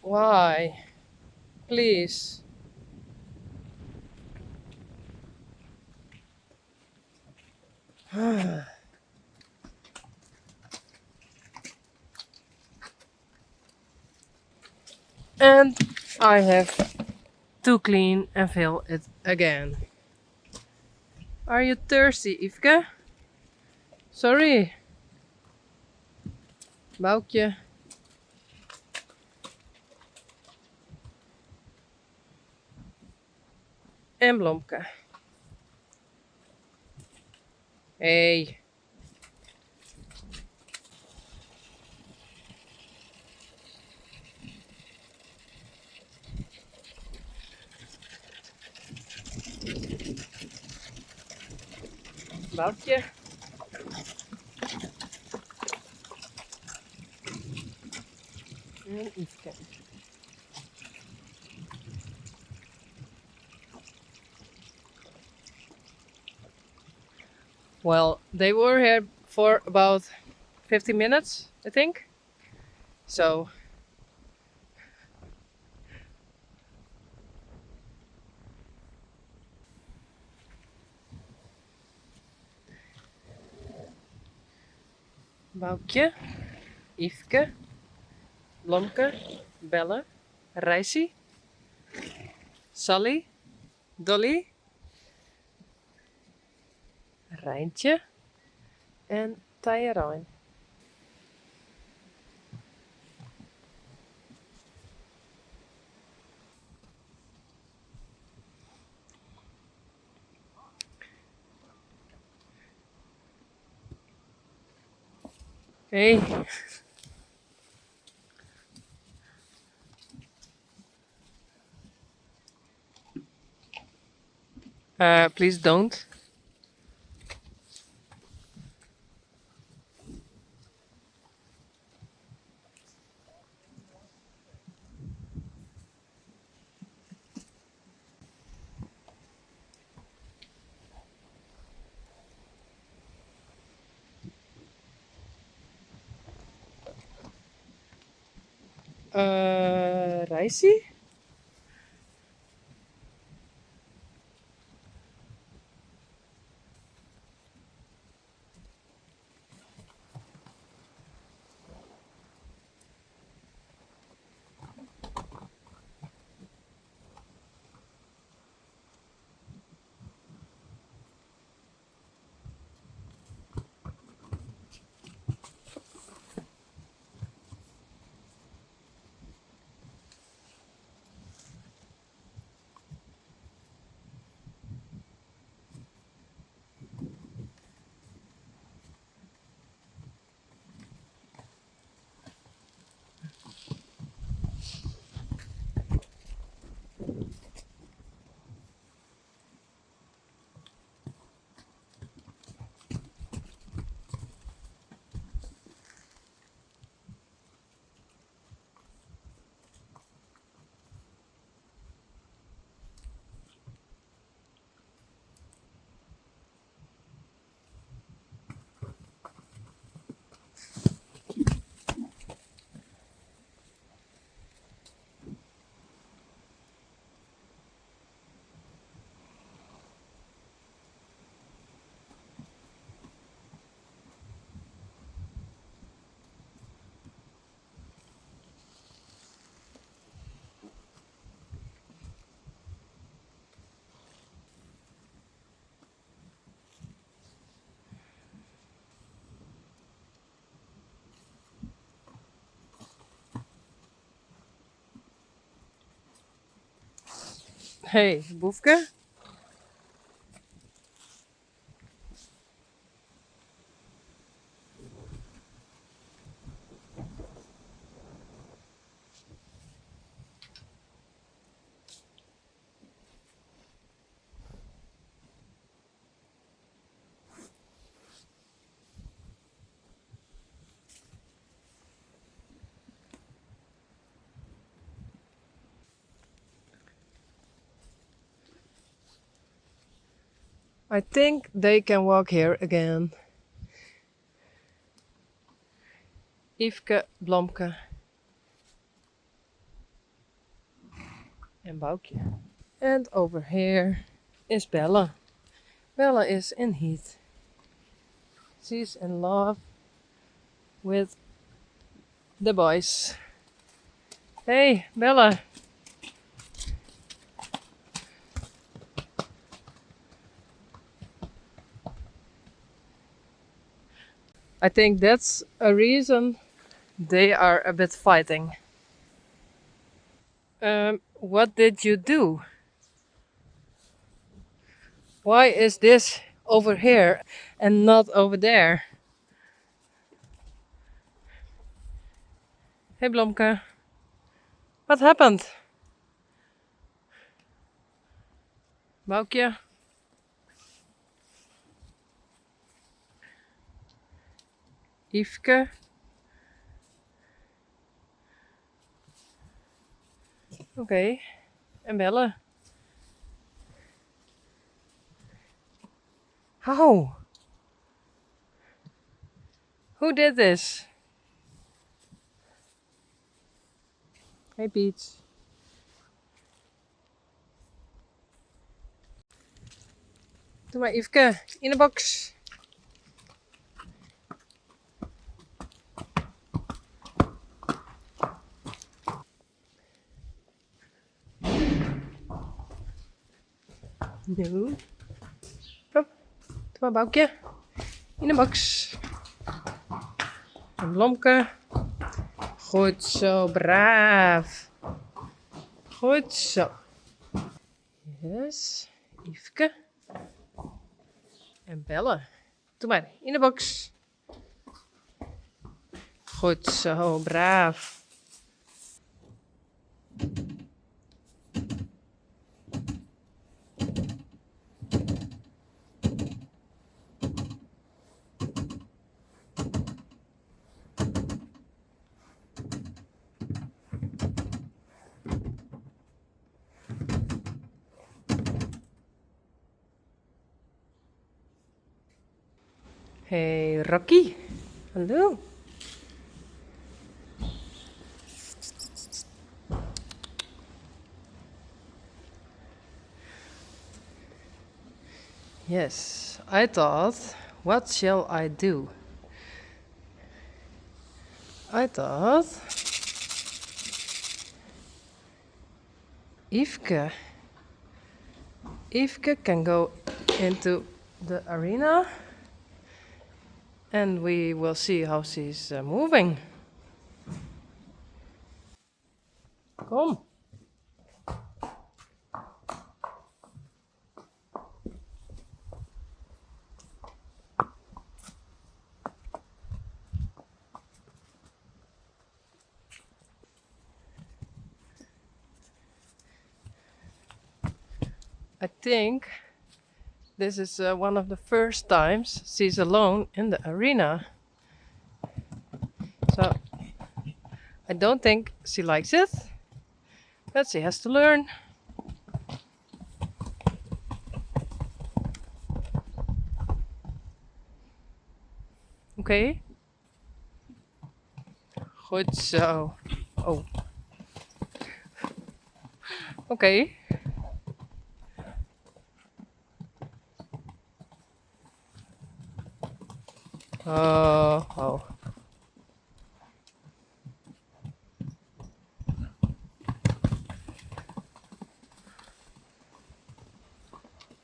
Why? Please. And I have to clean and fill it again. Are you thirsty, Yveske? Sorry. Boukje. En Blomke. Hey. Boukje. En Yveske. Well, they were here for about 50 minutes, I think. So, Boukje, Yveske, Blomke, Belle, Rijsie, Sally, Dolly, Rijntje en Tajerijn. Hey. Please don't. Rijsie? Hey, Boefke? I think they can walk here again. Yveske, Blomke. and Boukje. And over here is Bella. Bella is in heat. She's in love with the boys. Hey, Bella. I think that's a reason they are a bit fighting. What did you do? Why is this over here and not over there? Hey Blomke, what happened? Boukje? Yveske? Okay, and Bella. How? Who did this? Hey Peach. Doe maar Yveske, in de box. No. Kom, doe maar Boukje. In de box. En Blomke. Goed zo, braaf. Goed zo. Yes, Yveske. En Bella. Doe maar, in de box. Goed zo, braaf. Hey Rocky. Hallo. Yes, I thought, what shall I do? I thought, Yveske can go into the arena and we will see how she's moving. Kom. I think this is one of the first times she's alone in the arena. So I don't think she likes it, but she has to learn. Okay. Goed zo. Oh. Okay. Oh.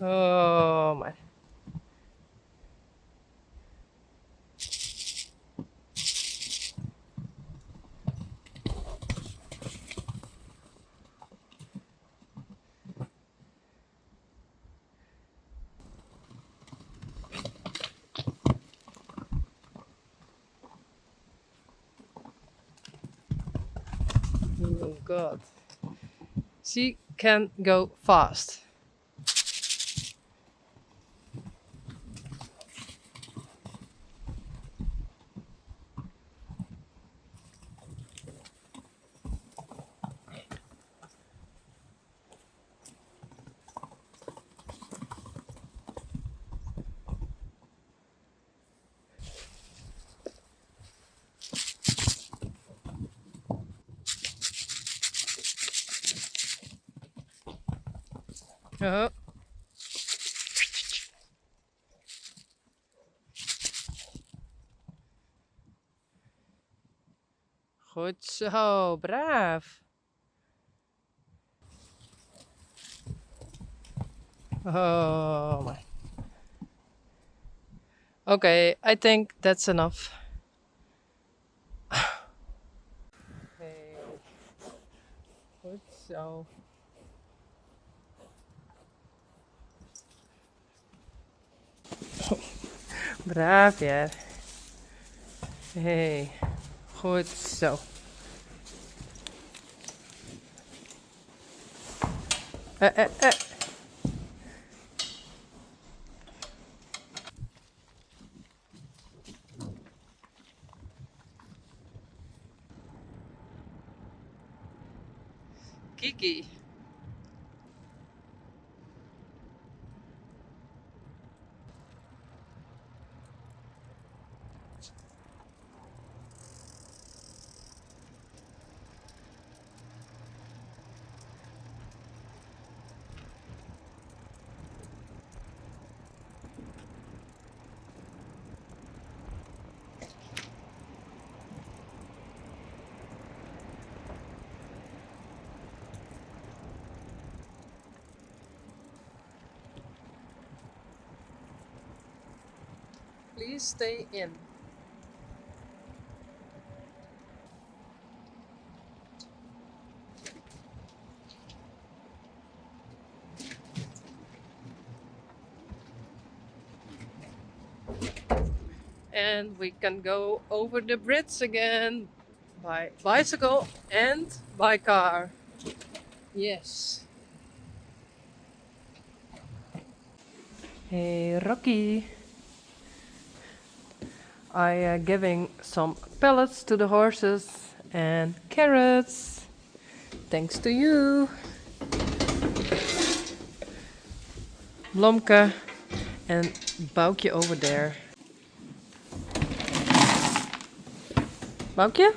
Oh my. Oh God. She can go fast. Oh, goed zo, braaf. Oh my. Okay, I think that's enough. Hey, goed zo. Braaf, ja. Hey, goed zo. Eh, eh, eh. Kiki. Please stay in. And we can go over the bridge again by bicycle and by car. Yes. Hey, Rocky. I giving some pellets to the horses and carrots. Thanks to you. Blomke and Boukje over there. Boukje?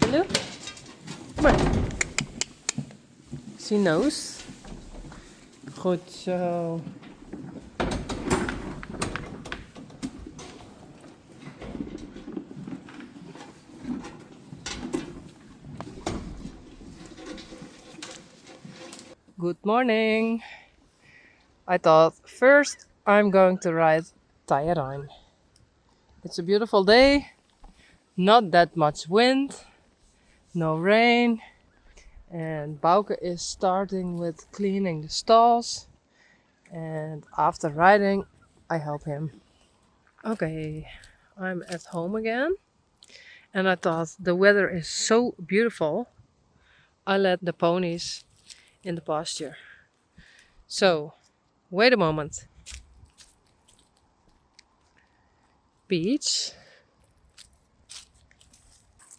Hello? Come on. She knows. Goed zo. Good morning. I thought first I'm going to ride Tyerine. It's a beautiful day, not that much wind, no rain, and Bouke is starting with cleaning the stalls, and after riding I help him. Okay, I'm at home again, and I thought the weather is so beautiful, I let the ponies in the pasture. So, wait a moment. Peach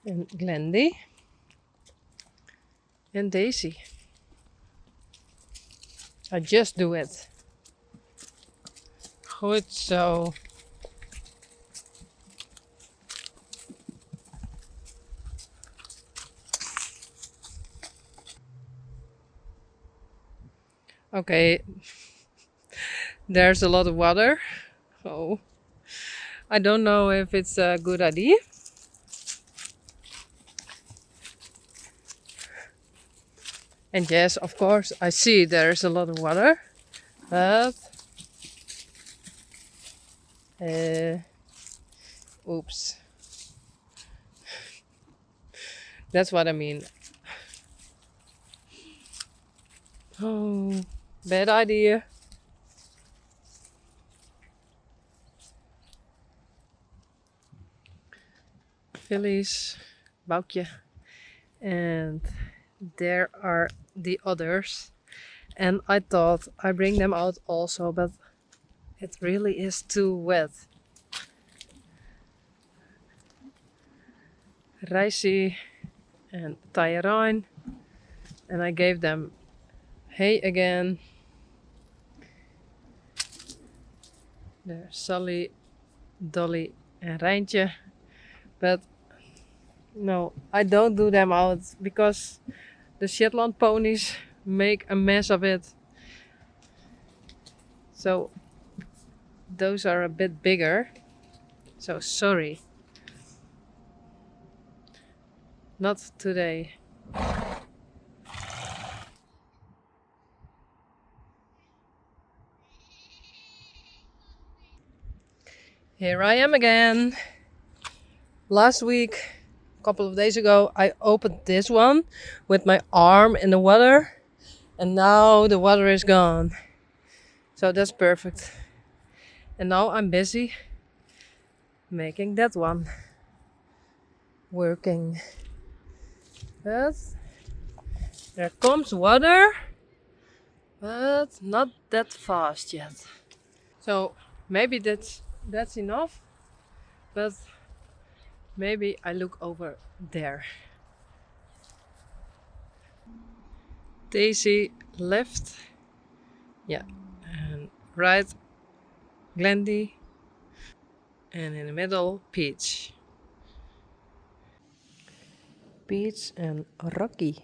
and Glendy and Daisy. I just do it. Goed zo. Okay, there's a lot of water. Oh, I don't know if it's a good idea. And yes, of course, I see there's a lot of water, but oops, that's what I mean. Oh, bad idea. Fillies, Boukje, and there are the others. And I thought I bring them out also, but it really is too wet. Reisi and Tyerine, and I gave them hay again. There's Sally, Dolly, and Rijntje, but no, I don't do them out because the Shetland ponies make a mess of it. So those are a bit bigger. So sorry. Not today. Here I am again. Last week, a couple of days ago, I opened this one with my arm in the water, and now the water is gone. So that's perfect. And now I'm busy making that one working. But there comes water, but not that fast yet. So maybe that's enough, but maybe I look over there. Daisy left, yeah, and right, Glendy, and in the middle, Peach. Peach and Rocky.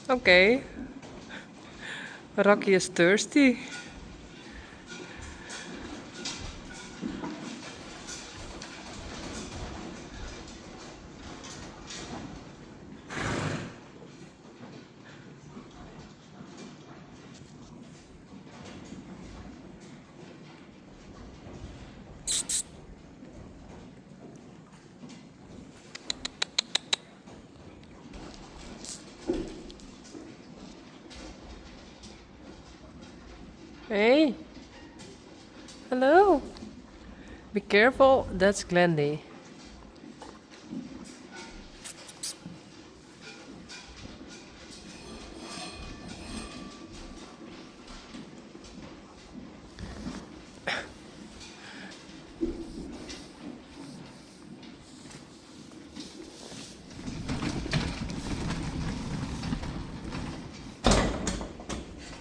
Okay, Rocky is thirsty. Hey, hello. Be careful, that's Glendy.